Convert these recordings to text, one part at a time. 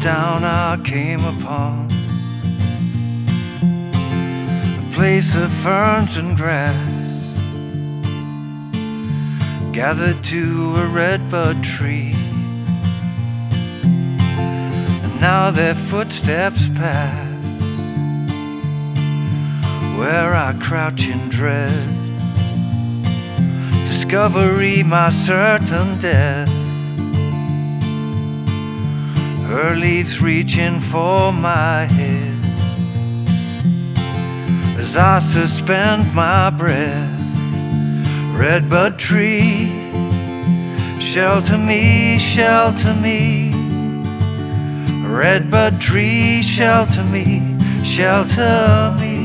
down I came upon a place of ferns and grass, gathered to a redbud tree, and now their footsteps pass where I crouch in dread. Discovery, my certain death. Her leaves reaching for my head as I suspend my breath. Redbud tree, shelter me, shelter me. Redbud tree, shelter me, shelter me.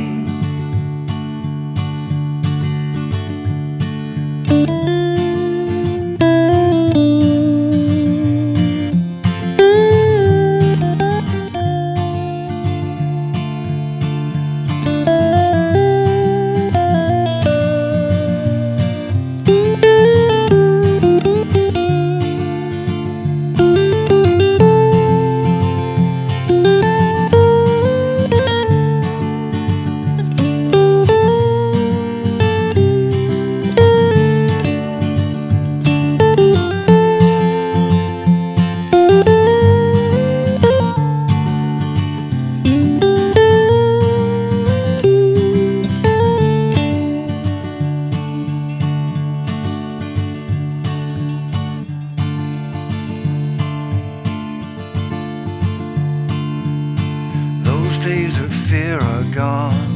Days of fear are gone,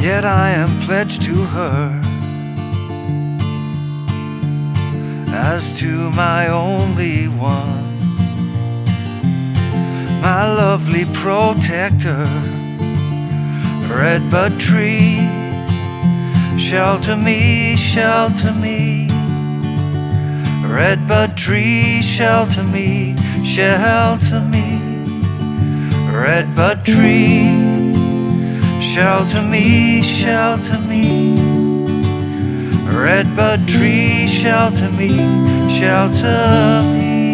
yet I am pledged to her as to my only one, my lovely protector. Redbud tree, shelter me, shelter me. Redbud tree, shelter me, shelter me. Redbud tree, shelter me, shelter me. Redbud tree, shelter me, shelter me.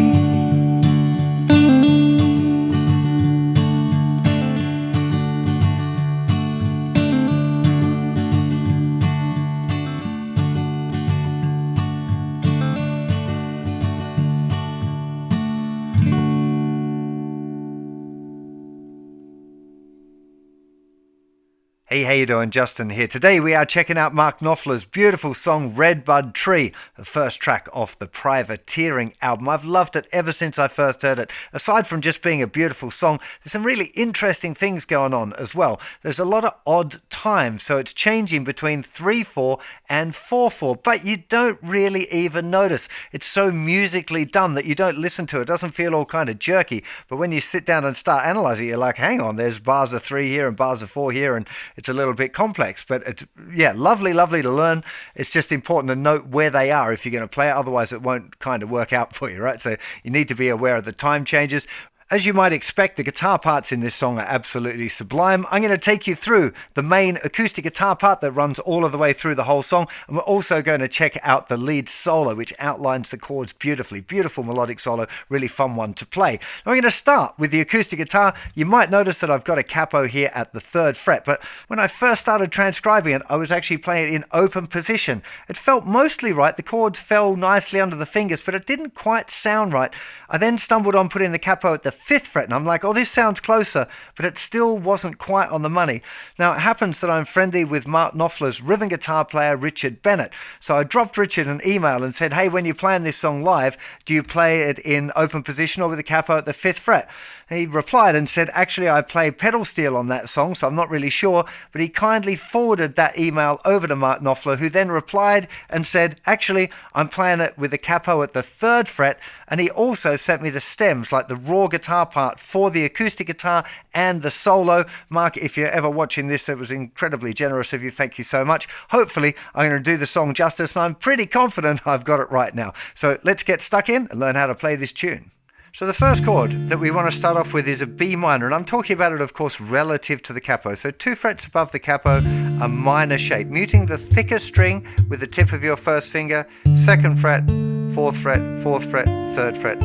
Hey, how you doing? Justin here. Today we are checking out Mark Knopfler's beautiful song Redbud Tree, the first track off the Privateering album. I've loved it ever since I first heard it. Aside from just being a beautiful song, there's some really interesting things going on as well. There's a lot of odd times, so it's changing between 3/4 and 4/4, but you don't really even notice. It's so musically done that you don't listen to it. It doesn't feel all kind of jerky, but when you sit down and start analysing it, you're like, hang on, there's bars of 3 here and bars of 4 here, and it's a little bit complex, but it's, yeah, lovely to learn. It's just important to note where they are if you're going to play it, otherwise it won't kind of work out for you, right? So you need to be aware of the time changes. As you might expect, the guitar parts in this song are absolutely sublime. I'm going to take you through the main acoustic guitar part that runs all of the way through the whole song, and we're also going to check out the lead solo, which outlines the chords beautifully. Beautiful melodic solo, really fun one to play. Now, I'm going to start with the acoustic guitar. You might notice that I've got a capo here at the 3rd fret, but when I first started transcribing it, I was actually playing it in open position. It felt mostly right. The chords fell nicely under the fingers, but it didn't quite sound right. I then stumbled on putting the capo at the 5th fret, and I'm like, oh, this sounds closer, but it still wasn't quite on the money. Now, it happens that I'm friendly with Mark Knopfler's rhythm guitar player, Richard Bennett. So I dropped Richard an email and said, hey, when you're playing this song live, do you play it in open position or with the capo at the 5th fret? And he replied and said, actually, I play pedal steel on that song, so I'm not really sure, but he kindly forwarded that email over to Mark Knopfler, who then replied and said, actually, I'm playing it with the capo at the 3rd fret, and he also sent me the stems, like the raw guitar part for the acoustic guitar and the solo. Mark, if you're ever watching this, it was incredibly generous of you. Thank you so much. Hopefully, I'm going to do the song justice, and I'm pretty confident I've got it right now. So let's get stuck in and learn how to play this tune. So the first chord that we want to start off with is a B minor, and I'm talking about it, of course, relative to the capo. So 2 frets above the capo, a minor shape, muting the thicker string with the tip of your 1st finger, 2nd fret, 4th fret, 4th fret, 3rd fret,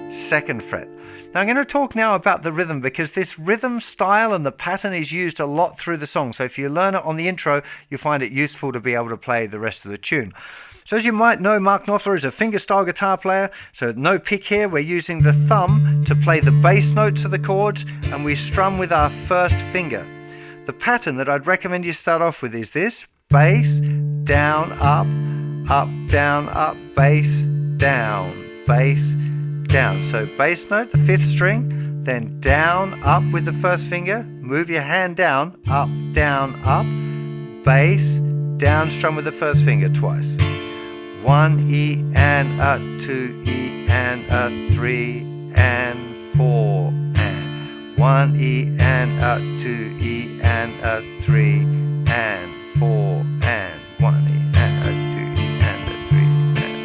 2nd fret. Now I'm going to talk now about the rhythm, because this rhythm style and the pattern is used a lot through the song. So if you learn it on the intro, you find it useful to be able to play the rest of the tune. So as you might know, Mark Knopfler is a fingerstyle guitar player, so no pick here. We're using the thumb to play the bass notes of the chords, and we strum with our 1st finger. The pattern that I'd recommend you start off with is this: bass, down, up, down, up, bass, down, bass, down. So bass note, the 5th string, then down, up with the 1st finger, move your hand down, up, bass, down, strum with the 1st finger twice. 1 E and a 2 E and a 3 and 4 and 1 E and a 2 E and a 3 and 4 and 1 E and a 2 E and a 3 and.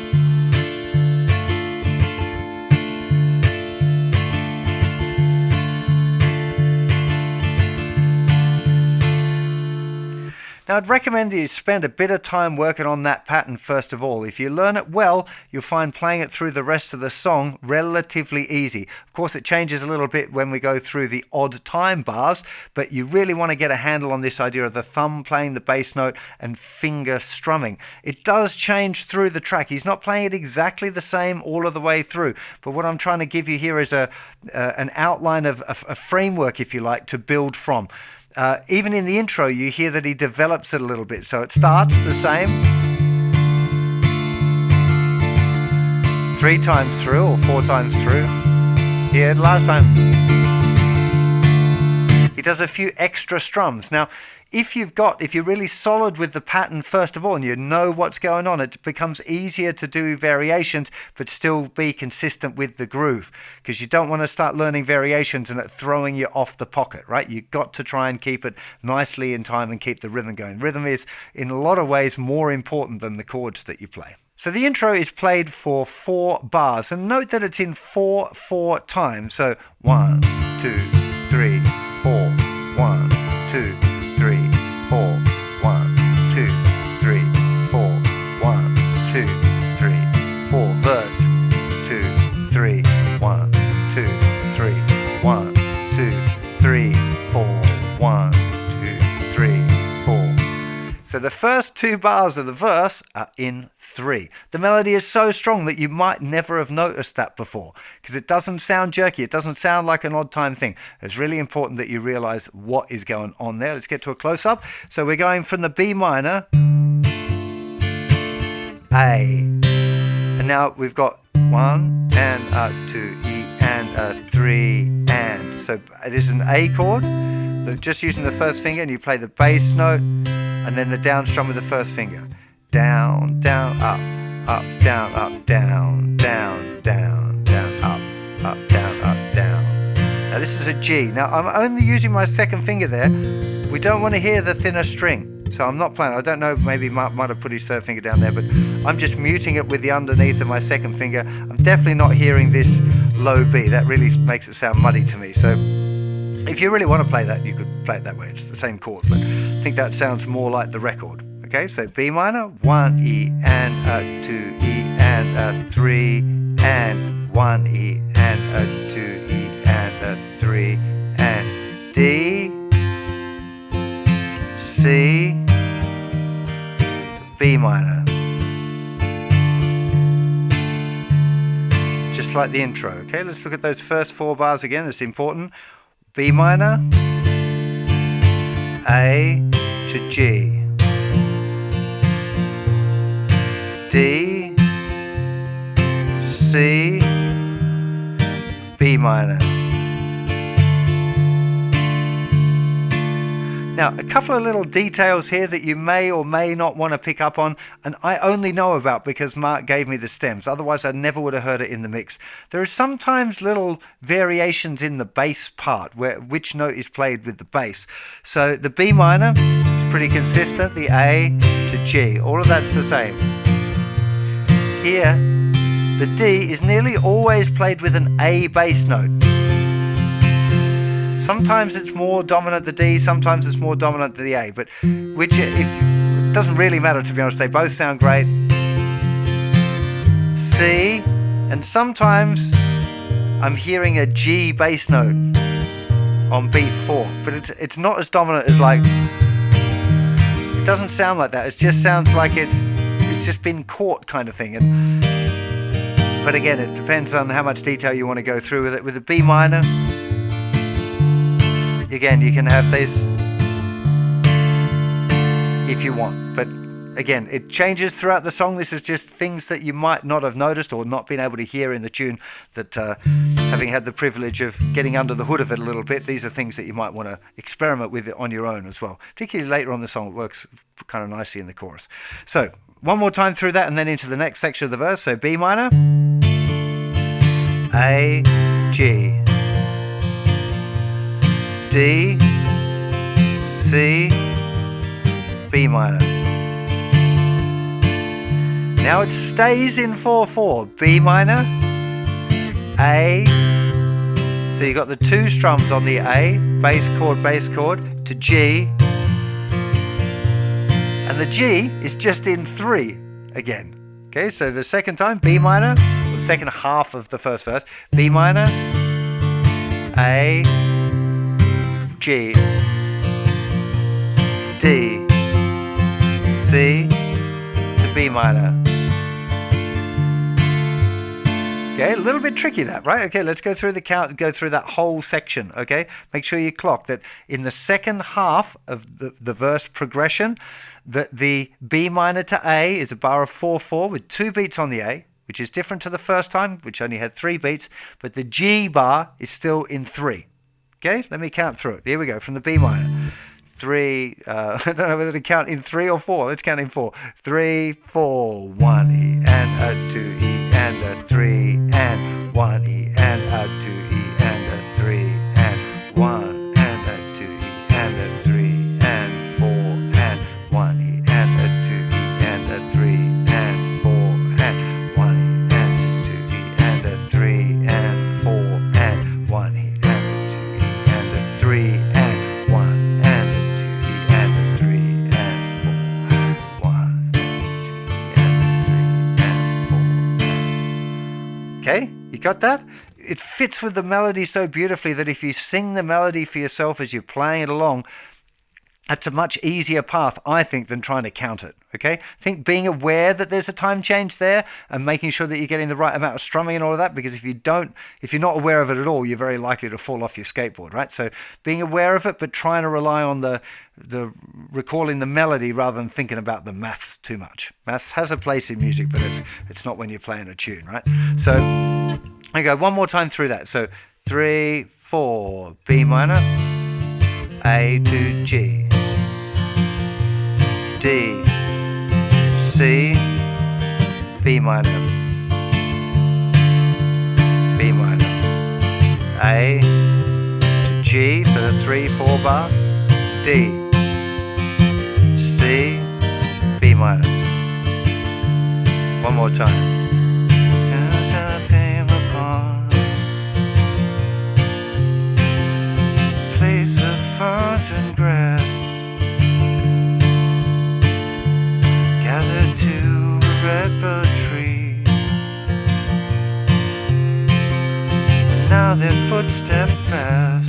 Now I'd recommend that you spend a bit of time working on that pattern first of all. If you learn it well, you'll find playing it through the rest of the song relatively easy. Of course, it changes a little bit when we go through the odd time bars, but you really want to get a handle on this idea of the thumb playing the bass note and finger strumming. It does change through the track. He's not playing it exactly the same all of the way through, but what I'm trying to give you here is an outline of a framework, if you like, to build from. Even in the intro, you hear that he develops it a little bit. So it starts the same 3 times through or 4 times through. Here, last time. He does a few extra strums. Now, if you're really solid with the pattern first of all and you know what's going on, it becomes easier to do variations but still be consistent with the groove, because you don't want to start learning variations and it throwing you off the pocket, right? You've got to try and keep it nicely in time and keep the rhythm going. Rhythm is in a lot of ways more important than the chords that you play. So the intro is played for 4 bars, and note that it's in 4/4 time. So 1, 2, 3, 4, 1, 2, 3, 4, 1, 2, 3, 4, 1, 2, 3, 4. Verse 2, 3, 1, 2, 3, 1, 2, 3, 4, 1, 2, 3, 4. So the first 2 bars of the verse are in 3. The melody is so strong that you might never have noticed that before, because it doesn't sound jerky. It doesn't sound like an odd time thing. It's really important that you realize what is going on there. Let's get to a close-up. So we're going from the B minor, A, and now we've got 1 and a 2 E and a 3 and. So this is an A chord. Just using the 1st finger, and you play the bass note and then the down strum with the 1st finger. Down, down, up, down, down, down, down, up, down, down. Now this is a G. Now I'm only using my 2nd finger there. We don't want to hear the thinner string, so I'm not playing. I don't know, maybe Mark might have put his 3rd finger down there, but I'm just muting it with the underneath of my 2nd finger. I'm definitely not hearing this low B. That really makes it sound muddy to me. So if you really want to play that, you could play it that way. It's the same chord, but I think that sounds more like the record. Okay, so B minor, 1 E and a 2 E and a 3 and 1 E and a 2 E and a 3 and D, C, B minor. Just like the intro. Okay, let's look at those first 4 bars again. It's important. B minor, A to G, D, C, B minor. Now, a couple of little details here that you may or may not want to pick up on, and I only know about because Mark gave me the stems. Otherwise, I never would have heard it in the mix. There are sometimes little variations in the bass part, where which note is played with the bass. So the B minor is pretty consistent, the A to G, all of that's the same. Here, the D is nearly always played with an A bass note. Sometimes it's more dominant the D, sometimes it's more dominant the A, but which it doesn't really matter, to be honest. They both sound great. C, and sometimes I'm hearing a G bass note on beat 4, but it's not as dominant as, like, it doesn't sound like that. It just sounds like it's just been caught, kind of thing. But again, it depends on how much detail you want to go through with it. With the B minor, again, you can have this if you want, but again, it changes throughout the song. This is just things that you might not have noticed or not been able to hear in the tune, that having had the privilege of getting under the hood of it a little bit, these are things that you might want to experiment with it on your own as well. Particularly later on the song, it works kind of nicely in the chorus. So one more time through that and then into the next section of the verse. So B minor, A, G, D, C, B minor. Now it stays in 4/4. B minor, A. So you got the two strums on the A, bass chord, to G. And the G is just in 3 again. Okay, so the second time, B minor, the second half of the first verse, B minor, A, G, D, C, to B minor. Okay, a little bit tricky that, right? Okay, let's go through the count, go through that whole section, okay? Make sure you clock that in the second half of the verse progression, that the B minor to A is a bar of 4/4 with 2 beats on the A, which is different to the first time, which only had 3 beats, but the G bar is still in 3. Okay, let me count through it. Here we go, from the B minor. 3, I don't know whether to count in 3 or 4. Let's count in 4. 3, 4, 1 E and a 2 E and a 3 and 1 E and a 2 E and a 3 and 1 and a 2 E and a 3 and 4 and 1 E and a 2 E and a 3 and 4 and 1 E and a 2 E and a 3 and 4 and 1 E and a 2 E and a 3 and 1 and a 2 E and a 3 and 4 1 and 2 E and a 3 and 4. Okay, you got that? It fits with the melody so beautifully that if you sing the melody for yourself as you're playing it along, it's a much easier path, I think, than trying to count it, okay? I think being aware that there's a time change there and making sure that you're getting the right amount of strumming and all of that, because if you're not aware of it at all, you're very likely to fall off your skateboard, right? So being aware of it, but trying to rely on the recalling the melody rather than thinking about the maths too much. Maths has a place in music, but it's not when you're playing a tune, right? So I go one more time through that. So 3, 4, B minor, A to G, D, C, B minor, B minor, A to G for the 3/4 bar, D, C, B minor. One more time. Place of fountain grass, gathered to a redbud tree, and now their footsteps pass.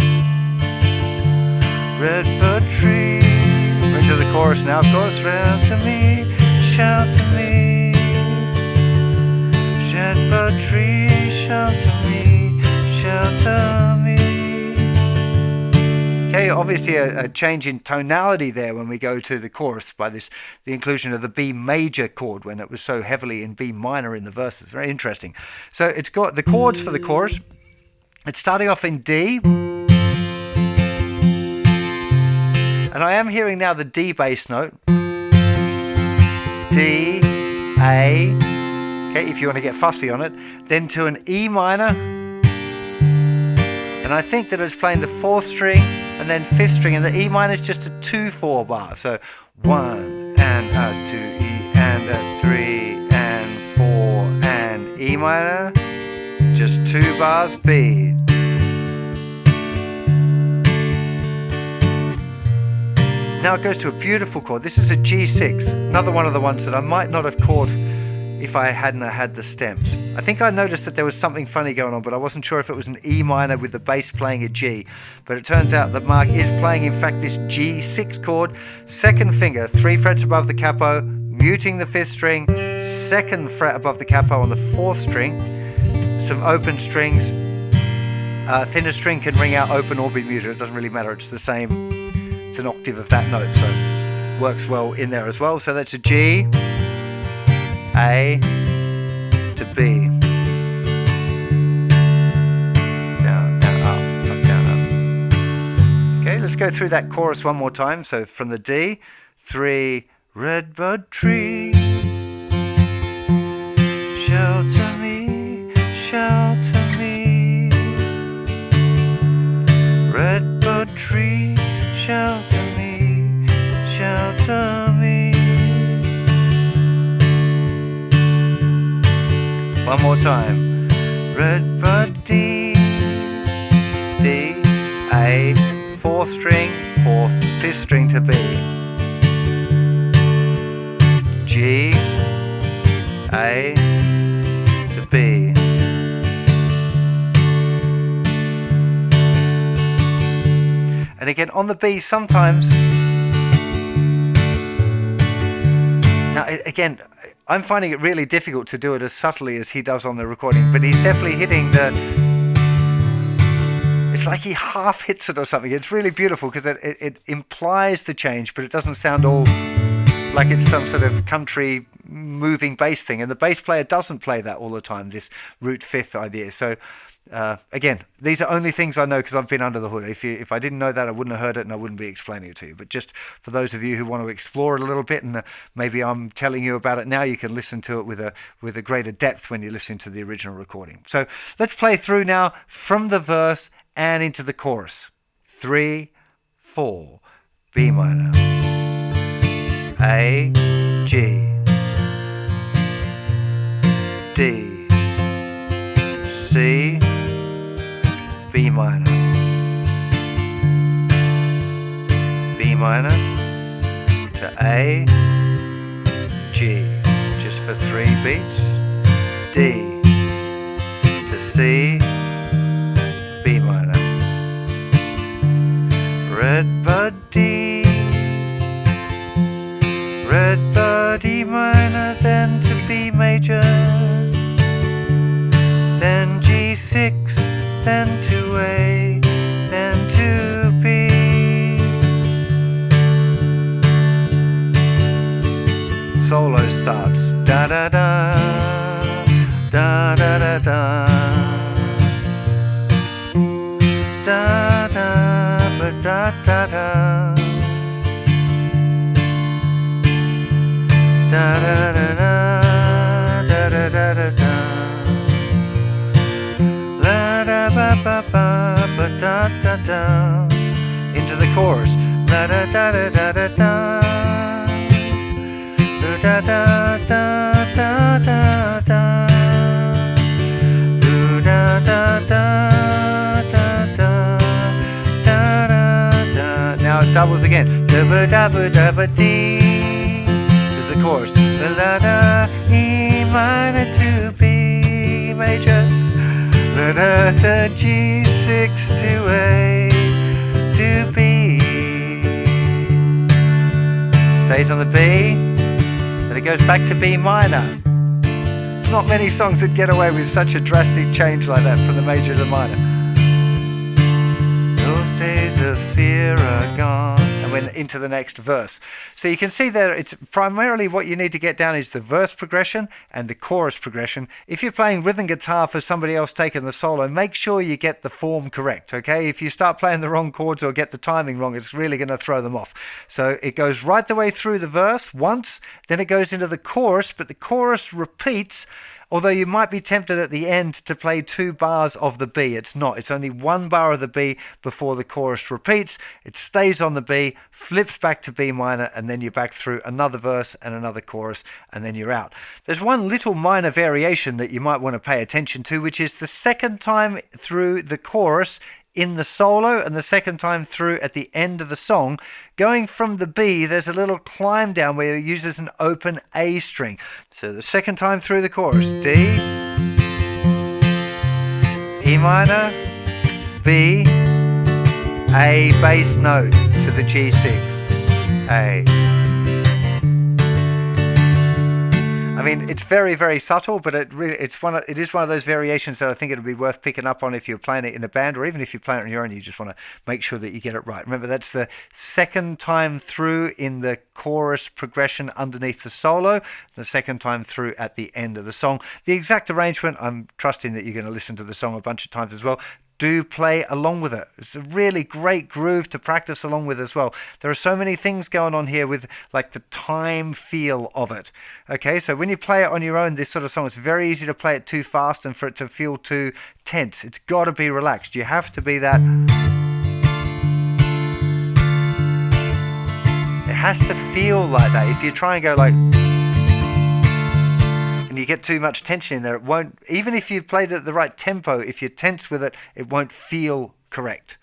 Redbud tree, bring to the chorus now, chorus. Shelter me, shelter me, redbud tree, shelter me, shelter me. Okay, obviously a change in tonality there when we go to the chorus by the inclusion of the B major chord when it was so heavily in B minor in the verses. Very interesting. So it's got the chords for the chorus. It's starting off in D. And I am hearing now the D bass note. D, A. Okay, if you want to get fussy on it. Then to an E minor. And I think that it's playing the 4th string and then 5th string, and the E minor is just a 2/4 bar. So 1 and a 2 E and a 3 and 4 and E minor, just 2 bars, B. Now it goes to a beautiful chord. This is a G6, another one of the ones that I might not have caught if I hadn't had the stems. I think I noticed that there was something funny going on, but I wasn't sure if it was an E minor with the bass playing a G. But it turns out that Mark is playing, in fact, this G6 chord, second finger, 3 frets above the capo, muting the 5th string, 2nd fret above the capo on the 4th string, some open strings. Thinner string can ring out open or be muted. It doesn't really matter. It's the same. It's an octave of that note, so works well in there as well. So that's a G, A to B. Down, down, up, down, up. Okay, let's go through that chorus one more time. So from the D, 3, Redbud Tree, shelter me, shelter me. Redbud Tree, shelter me, shelter me. One more time. Redbud D, D, A, 4th string, 4th, 5th string to B. G, A to B. And again on the B sometimes. Now again, I'm finding it really difficult to do it as subtly as he does on the recording, but he's definitely hitting the... It's like he half hits it or something. It's really beautiful because it implies the change, but it doesn't sound all like it's some sort of country moving bass thing. And the bass player doesn't play that all the time, this root 5th idea. So again, these are only things I know because I've been under the hood. If I didn't know that, I wouldn't have heard it and I wouldn't be explaining it to you. But just for those of you who want to explore it a little bit, and maybe I'm telling you about it now, you can listen to it with a greater depth when you listen to the original recording. So let's play through now from the verse and into the chorus. 3, 4, B minor, A, G, D, C, B minor, B minor to A, G, just for 3 beats, D to C, B minor, Redbud D, Redbud E minor, then to B major, then G6, then to A, then to B. Solo starts da da da, da da da da, da da ba da da da, da da da da, da da da da da. Ba ba ba ba da da da, into the chorus. Da da da da da da da, da da da da da da, da da da da da, da da da. Now it doubles again. Da ba da ba da ba dee is the chorus. Da da E minor to B major. Da da G6 to A to B. Stays on the B, then it goes back to B minor. There's not many songs that get away with such a drastic change like that from the major to the minor. Those days of fear are gone. And we're into the next verse. So you can see there, it's primarily what you need to get down is the verse progression and the chorus progression. If you're playing rhythm guitar for somebody else taking the solo, make sure you get the form correct, okay? If you start playing the wrong chords or get the timing wrong, it's really going to throw them off. So it goes right the way through the verse once, then it goes into the chorus, but the chorus repeats. Although you might be tempted at the end to play 2 bars of the B. It's not. It's only 1 bar of the B before the chorus repeats. It stays on the B, flips back to B minor, and then you're back through another verse and another chorus, and then you're out. There's one little minor variation that you might want to pay attention to, which is the second time through the chorus in the solo and the second time through at the end of the song. Going from the B, there's a little climb down where it uses an open A string. So the second time through the chorus, D, E minor, B, A bass note to the G6, A. I mean, it's very, very subtle, but it is one of those variations that I think it would be worth picking up on if you're playing it in a band, or even if you're playing it on your own. You just want to make sure that you get it right. Remember, that's the second time through in the chorus progression underneath the solo, the second time through at the end of the song. The exact arrangement, I'm trusting that you're going to listen to the song a bunch of times as well. Do play along with it. It's a really great groove to practice along with as well. There are so many things going on here with like the time feel of it. Okay, so when you play it on your own, this sort of song, it's very easy to play it too fast and for it to feel too tense. It's got to be relaxed. You have to be that. It has to feel like that. If you try and go like, and you get too much tension in there, it won't, even if you've played it at the right tempo, if you're tense with it, it won't feel correct,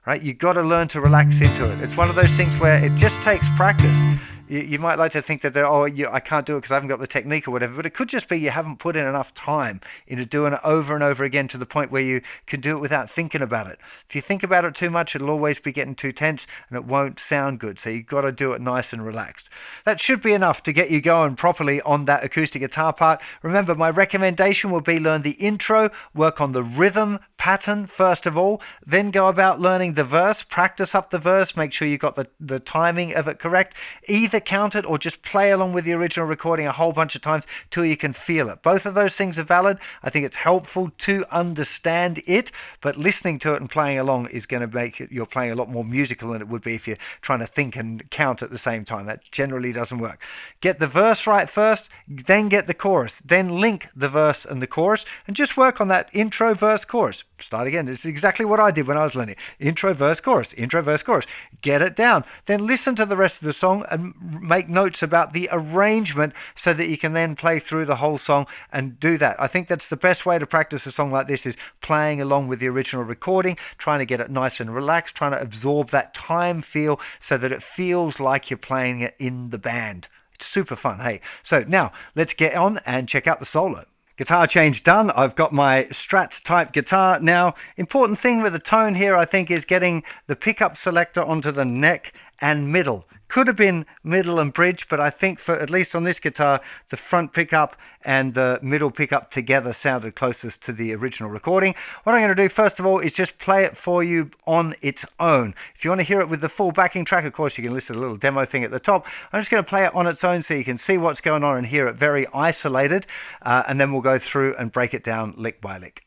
right? You've got to learn to relax into it. It's one of those things where it just takes practice. You might like to think that I can't do it because I haven't got the technique or whatever, but it could just be you haven't put in enough time into doing it over and over again to the point where you can do it without thinking about it. If you think about it too much, it'll always be getting too tense and it won't sound good. So you've got to do it nice and relaxed. That should be enough to get you going properly on that acoustic guitar part. Remember, my recommendation will be learn the intro, work on the rhythm pattern first of all, then go about learning the verse, practice up the verse, make sure you got the timing of it correct. Either count it or just play along with the original recording a whole bunch of times till you can feel it. Both of those things are valid. I think it's helpful to understand it, but listening to it and playing along is going to make it, you're playing a lot more musical than it would be if you're trying to think and count at the same time. That generally doesn't work. Get the verse right first, then get the chorus, then link the verse and the chorus, and just work on that intro, verse, chorus. Start again. This is exactly what I did when I was learning. Intro, verse, chorus. Intro, verse, chorus. Get it down. Then listen to the rest of the song and make notes about the arrangement so that you can then play through the whole song and do that. I think that's the best way to practice a song like this, is playing along with the original recording, trying to get it nice and relaxed, trying to absorb that time feel so that it feels like you're playing it in the band. It's super fun, hey? So now let's get on and check out the solo. Guitar change done. I've got my Strat type guitar. Now, important thing with the tone here, I think, is getting the pickup selector onto the neck and middle. Could have been middle and bridge, but I think for at least on this guitar, the front pickup and the middle pickup together sounded closest to the original recording. What I'm going to do first of all is just play it for you on its own. If you want to hear it with the full backing track, of course, you can listen to the little demo thing at the top. I'm just going to play it on its own so you can see what's going on and hear it very isolated, and then we'll go through and break it down lick by lick.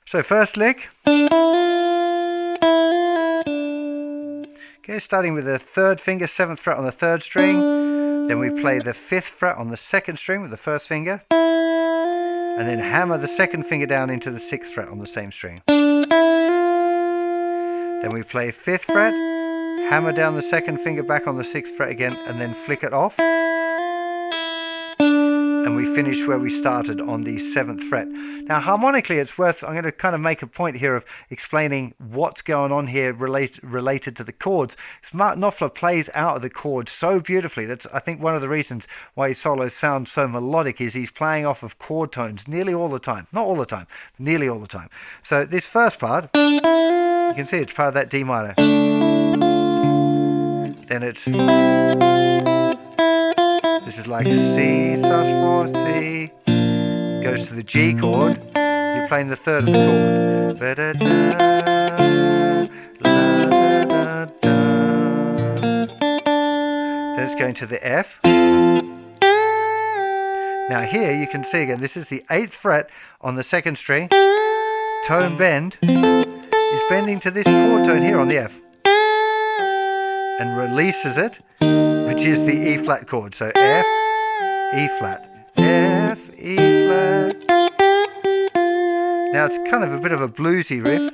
So first lick. Okay, starting with the third finger, 7th fret on the 3rd string. Then we play the 5th fret on the 2nd string with the 1st finger. And then hammer the 2nd finger down into the 6th fret on the same string. Then we play 5th fret, hammer down the 2nd finger back on the 6th fret again, and then flick it off. And we finish where we started on the 7th fret. Now harmonically, it's worth, I'm going to kind of make a point here of explaining what's going on here related to the chords. Because Mark Knopfler plays out of the chords so beautifully. That's, I think, one of the reasons why his solos sound so melodic, is he's playing off of chord tones nearly all the time. Not all the time, nearly all the time. So this first part, you can see it's part of that D minor. Then it's... This is like C, sus4, C, goes to the G chord, you're playing the 3rd of the chord. La, da, da, da. Then it's going to the F. Now here you can see again, this is the 8th fret on the 2nd string. Tone bend is bending to this chord tone here on the F. And releases it, which is the E flat chord. So F, E flat, F, E flat. Now it's kind of a bit of a bluesy riff.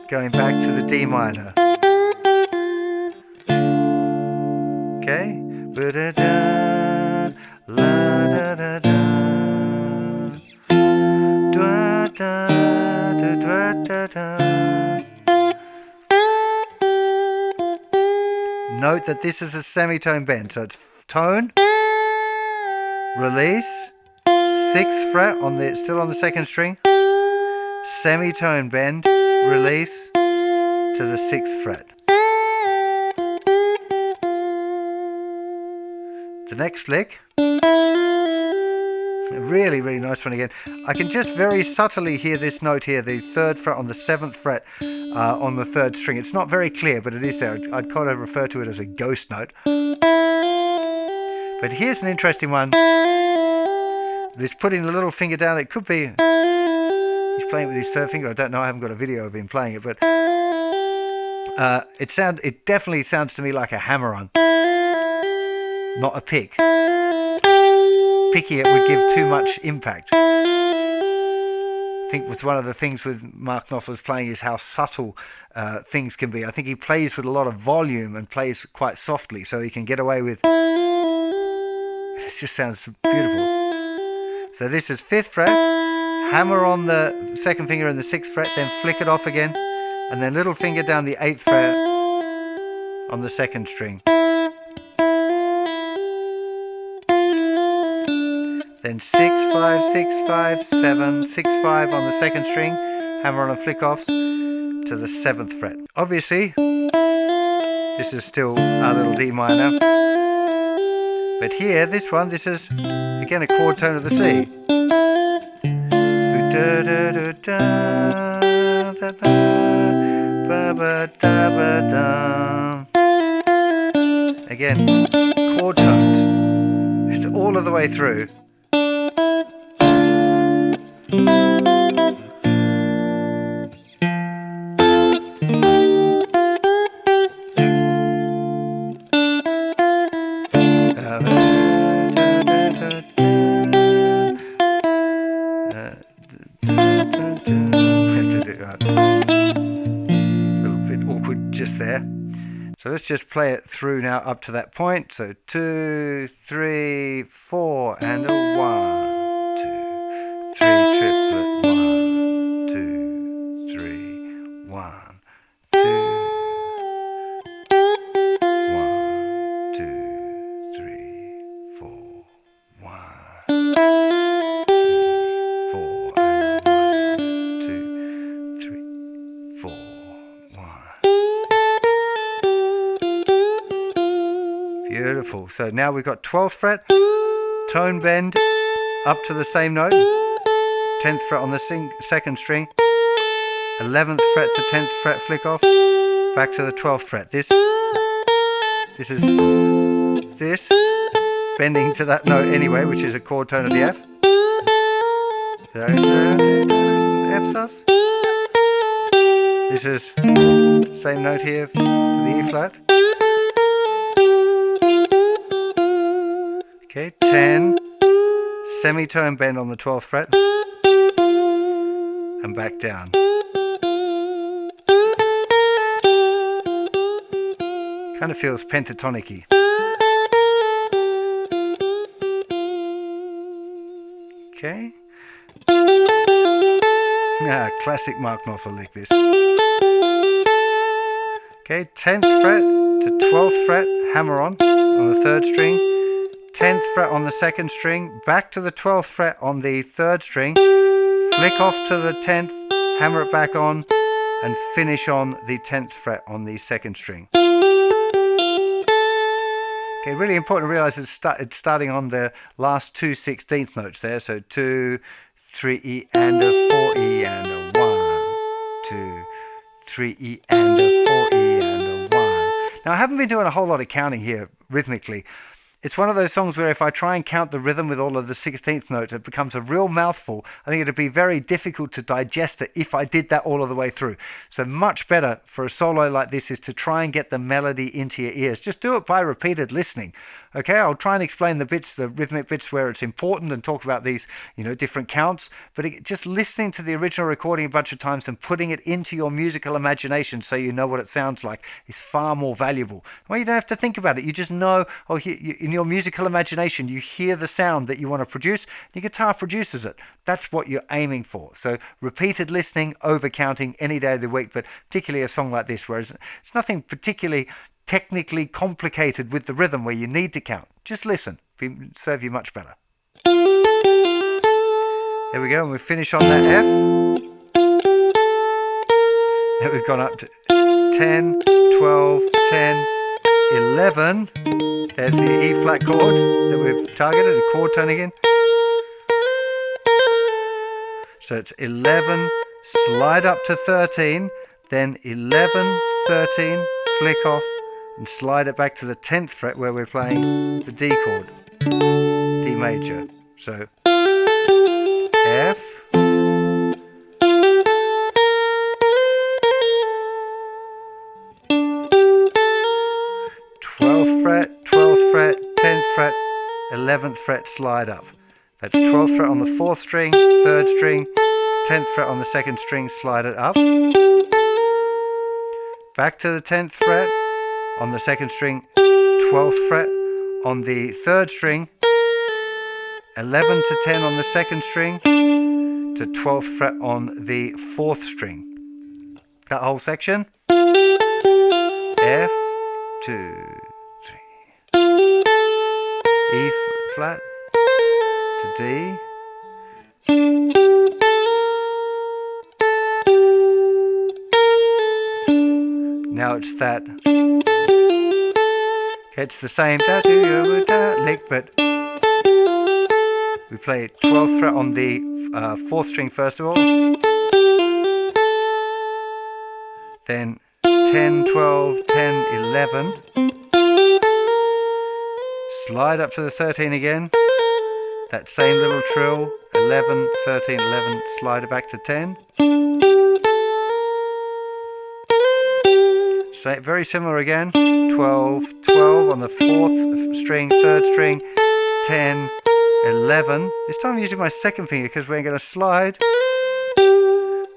Going back to the D minor. Okay. Ba-da-da, la-da-da-da. Da-da-da-da-da-da. Note that this is a semitone bend, so it's tone, release, 6th fret on the still on the 2nd string, semitone bend, release to the 6th fret. The next lick, really, really nice one again. I can just very subtly hear this note here, the 3rd fret on the 7th fret on the 3rd string. It's not very clear, but it is there. I'd kind of refer to it as a ghost note. But here's an interesting one. This putting the little finger down, it could be he's playing with his 3rd finger. I don't know, I haven't got a video of him playing it, but it definitely sounds to me like a hammer-on, not a pick. Picking it would give too much impact. I think with one of the things with Mark Knopfler's playing is how subtle things can be. I think he plays with a lot of volume and plays quite softly, so he can get away with... It just sounds beautiful. So this is 5th fret, hammer on the 2nd finger and the 6th fret, then flick it off again, and then little finger down the 8th fret on the 2nd string. Then 6, 5, 6, 5, 7, 6, 5 on the 2nd string, hammer on and flick offs to the 7th fret. Obviously, this is still our little D minor. But here, this is again a chord tone of the C. Again, chord tones. It's all of the way through. So let's just play it through now up to that point. So 2, 3, 4 and a 1, 2, 3 triplet 1, 2, 3, 1, 2, 1, 2, 3, 4, 1, 3, 4 and 1, 2, 3, 4, 1. Beautiful. So now we've got 12th fret, tone bend up to the same note, 10th fret on the 2nd string, 11th fret to 10th fret flick off, back to the 12th fret. This is bending to that note anyway, which is a chord tone of the F. F sus. This is same note here for the E flat. Okay, 10, semitone bend on the 12th fret, and back down. Kind of feels pentatonic-y. Okay. Classic Mark Knopfler lick this. Okay, 10th fret to 12th fret, hammer on the 3rd string. 10th fret on the 2nd string, back to the 12th fret on the 3rd string, flick off to the 10th, hammer it back on, and finish on the 10th fret on the 2nd string. Okay, really important to realize it's starting on the last two 16th notes there, so 2, 3 E and a 4 E and a 1, 2, 3E and a 4E and a 1. Now, I haven't been doing a whole lot of counting here rhythmically. It's one of those songs where if I try and count the rhythm with all of the 16th notes, it becomes a real mouthful. I think it'd be very difficult to digest it if I did that all of the way through. So much better for a solo like this is to try and get the melody into your ears. Just do it by repeated listening. Okay, I'll try and explain the bits, the rhythmic bits where it's important and talk about these, different counts. But just listening to the original recording a bunch of times and putting it into your musical imagination so you know what it sounds like is far more valuable. Well, you don't have to think about it. You just know, in your musical imagination, you hear the sound that you want to produce. Your guitar produces it. That's what you're aiming for. So repeated listening, over counting any day of the week, but particularly a song like this where it's nothing particularly technically complicated with the rhythm where you need to count. Just listen. It'll serve you much better. There we go, and we finish on that F. Now we've gone up to 10, 12, 10, 11. There's the E flat chord that we've targeted, the chord tone again. So it's 11, slide up to 13, then 11, 13, flick off, and slide it back to the 10th fret where we're playing the D chord, D major. So F, fret, 12th fret, 10th fret, 11th fret, slide up. That's 12th fret on the 4th string, 3rd string, 10th fret on the 2nd string, slide it up. Back to the 10th fret on the 2nd string, 12th fret on the 3rd string, 11 to 10 on the 2nd string, to 12th fret on the 4th string. That whole section. F, 2, E flat to D, now it's that, okay, it's the same da do da lick, but we play 12th fret on the 4th string first of all, then 10, 12, 10, 11, slide up to the 13 again, that same little trill, 11, 13, 11, slide it back to 10. So very similar again, 12, 12 on the 4th string, 3rd string, 10, 11. This time I'm using my 2nd finger because we're going to slide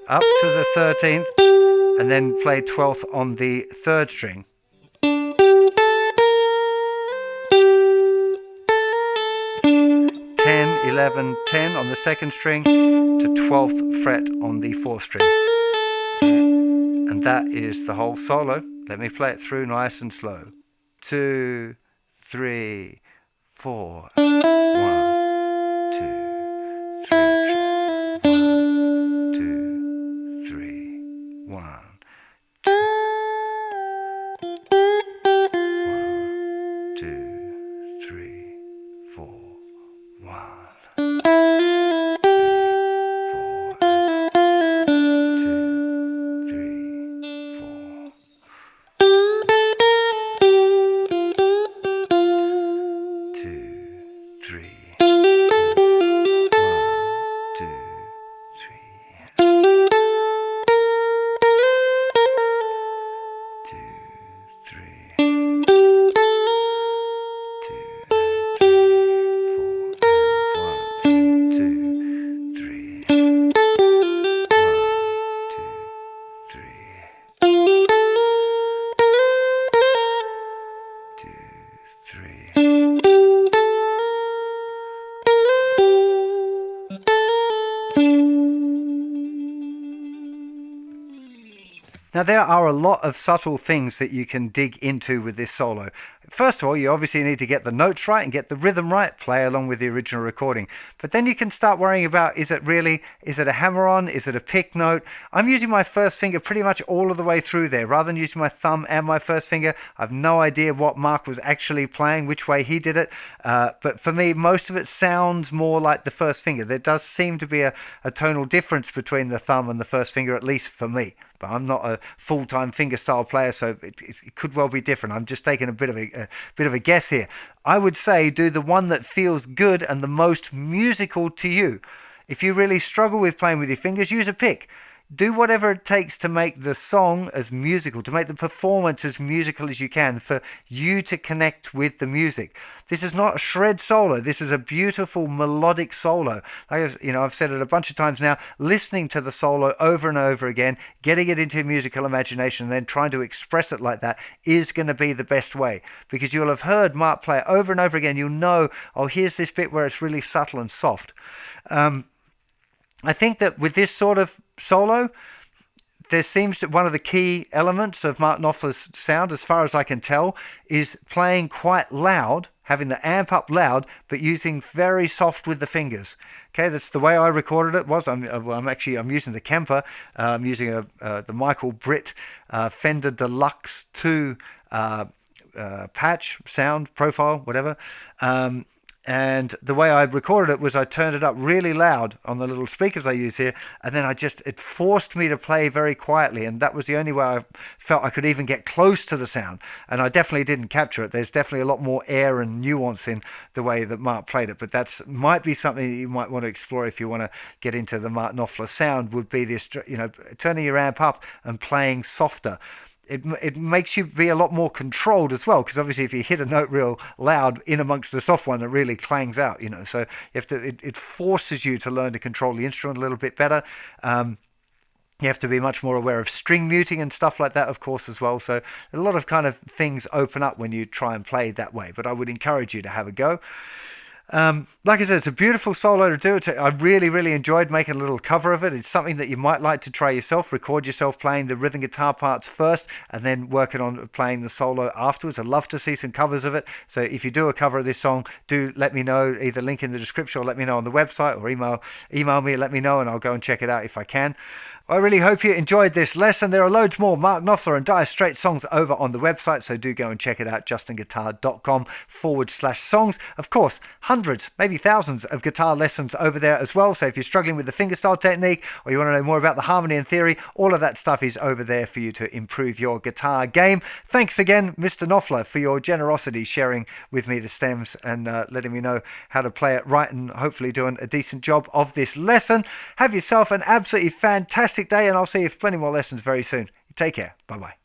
up to the 13th and then play 12th on the 3rd string. 11, 10 on the 2nd string to 12th fret on the 4th string. And that is the whole solo. Let me play it through nice and slow. 2, 3, 4. 1, 2, 3. 1, 2, 3. 1, 2. 1, 2, 3, 4. 1. Now there are a lot of subtle things that you can dig into with this solo. First of all, you obviously need to get the notes right and get the rhythm right, play along with the original recording. But then you can start worrying about, is it a hammer-on? Is it a pick note? I'm using my first finger pretty much all of the way through there. Rather than using my thumb and my first finger, I've no idea what Mark was actually playing, which way he did it. But for me, most of it sounds more like the first finger. There does seem to be a tonal difference between the thumb and the first finger, at least for me. But I'm not a full-time fingerstyle player, so it could well be different. I'm just taking a bit of a guess here. I would say do the one that feels good and the most musical to you. If you really struggle with playing with your fingers, use a pick. Do whatever it takes to make the song as musical, to make the performance as musical as you can, for you to connect with the music. This is not a shred solo. This is a beautiful melodic solo. I've said it a bunch of times now, listening to the solo over and over again, getting it into your musical imagination, and then trying to express it like that is going to be the best way, because you'll have heard Mark play it over and over again. You'll know, oh, here's this bit where it's really subtle and soft. I think that with this sort of solo, there seems to one of the key elements of Mark Knopfler's sound, as far as I can tell, is playing quite loud, having the amp up loud, but using very soft with the fingers. Okay, that's the way I recorded it. I'm using the Kemper. I'm using the Michael Britt Fender Deluxe 2 patch, sound, profile, whatever. And the way I recorded it was I turned it up really loud on the little speakers I use here, and then it forced me to play very quietly, and that was the only way I felt I could even get close to the sound. And I definitely didn't capture it. There's definitely a lot more air and nuance in the way that Mark played it, but that might be something that you might want to explore if you want to get into the Mark Knopfler sound, would be this, turning your amp up and playing softer. It makes you be a lot more controlled as well, because obviously if you hit a note real loud in amongst the soft one, it really clangs out, so you have to, it forces you to learn to control the instrument a little bit better. You have to be much more aware of string muting and stuff like that, of course, as well. So a lot of kind of things open up when you try and play that way, but I would encourage you to have a go. Like I said, it's a beautiful solo to do. I really, really enjoyed making a little cover of it. It's something that you might like to try yourself. Record yourself playing the rhythm guitar parts first and then working on playing the solo afterwards. I'd love to see some covers of it. So if you do a cover of this song, do let me know, either link in the description or let me know on the website, or email me and let me know, and I'll go and check it out if I can. I really hope you enjoyed this lesson. There are loads more Mark Knopfler and Dire Straits songs over on the website, so do go and check it out, justinguitar.com/songs. Of course, hundreds, maybe thousands of guitar lessons over there as well. So if you're struggling with the fingerstyle technique, or you want to know more about the harmony and theory, all of that stuff is over there for you to improve your guitar game. Thanks again, Mr. Knopfler, for your generosity, sharing with me the stems and letting me know how to play it right, and hopefully doing a decent job of this lesson. Have yourself an absolutely fantastic day, and I'll see you for plenty more lessons very soon. Take care. Bye-bye.